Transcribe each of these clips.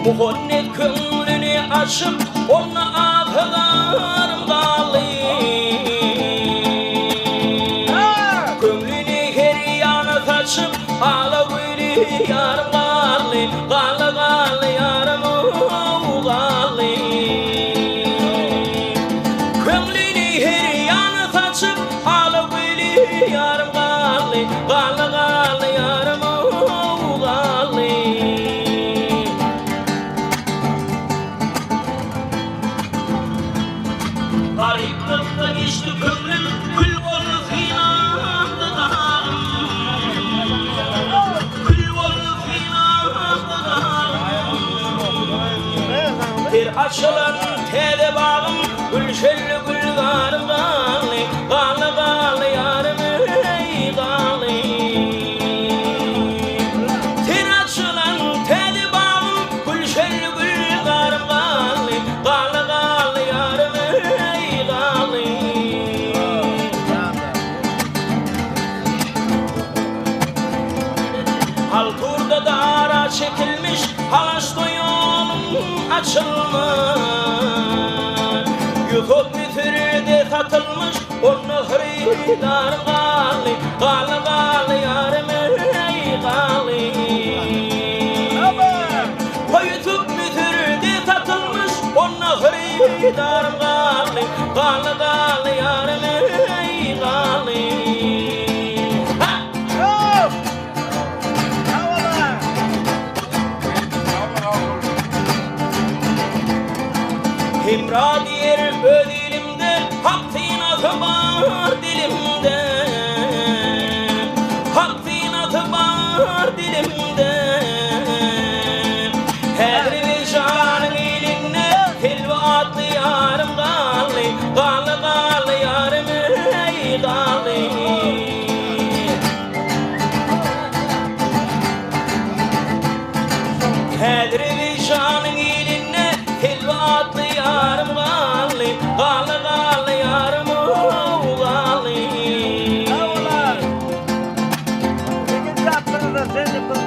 Muhannet köngülünü açıp onu ağlarım galıyım. Köngülünü her yana taşıp ağla buyru yarım galıyım. Galı galı yarım galıyım. Köngülünü her yana taşıp ağla buyru yarım galıyım. Galı galı yarım galıyım. Gariplikte geçti kömrüm, kül oldu filandı dağım. Kül oldu filandı dağım. Bir açılan tede bağım, gülşelli gülgarım galı. Galı galı yarım ey galı. Bir açılan tede bağım, gülşelli gülgarım galı. Galı galı yarım ey galı. Halturda da ara çekilmiş, halaçta yolum açılmış. Yutup mütürde tatılmış, onu hıridar galı. Galı galı yarım ey galı. Yutup mütürde tatılmış, onu hıridar galı. Galı galı yarım ey galı. Himra diyer ödilimde, hak tinatı var dilimde. Hak tinatı var dilimde. Hedri ve canın eline, hilve atlı yarım galı. Galı galı yarım ey galı. Hedri ve canın eline, hilve atlı yarım galı. Galı galı yarım galı. İkinci yaptığını da sen yapın.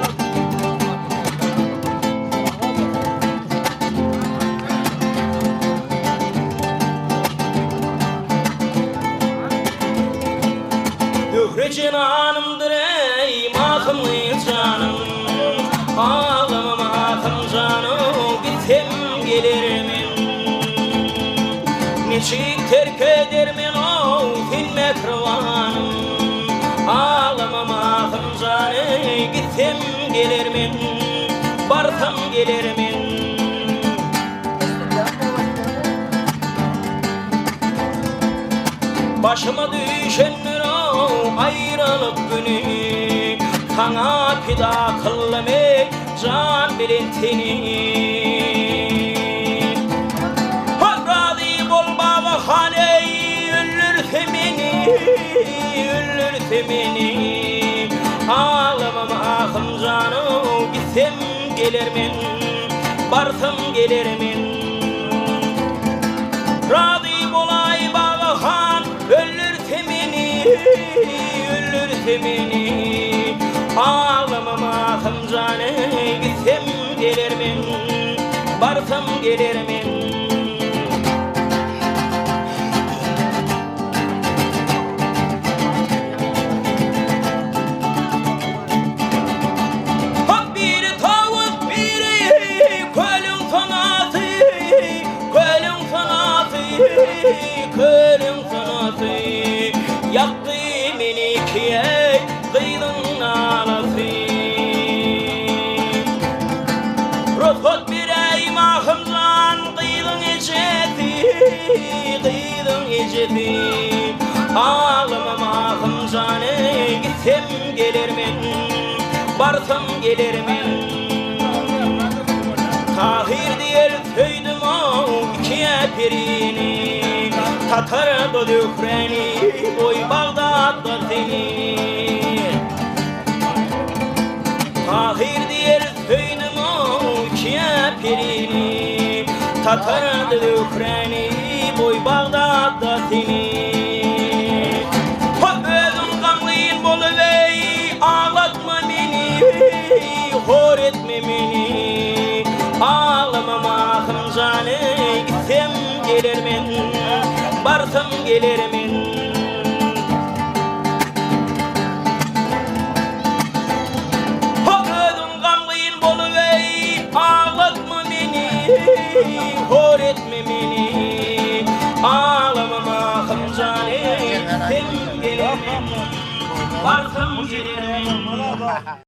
Ühre canımdır ey mahımlı canım. Ağlama mahım canım, bitem gelir min. Neçik terk eder min o hilmet rıvanım. Ağlama mahım canım, bitem gelir min. Bartam gelir min. Başıma düşenler o ayrılık günü. Sana pida kılme can bilintini. Razı bol baba hane öldürse beni. Ağlamam ahım canım, gitsem gelir min, barsam gelir min. Razı bolay baba han öldürse beni. Ağlamam ahım canım, gitsem gelir min, barsam gelir min. Kölüm sanatı yaktı beni ki kıydın ağlatı. Rotot bir ey mahımdan kıydın eceti. Ağlama mahım canı, gitsem gelir min, barsam gelir min. Tahir diyer söydüm o ikiye pirini. Tatar da dökreni, boy Bağdat'ta seni. Tahir diyer söydüm o ikiye pirini. Tatar da dökreni, boy Bağdat'ta seni. Özüm kanlıyın boluvey, ağlatma beni, hor etme beni. Gitsem gelirmen, barsam gelirmen. Gözüm gamgıyın boluvey, ağlatma beni, hor etme beni. Ağlamama hımcane, hem gelirmen, barsam gelirmen.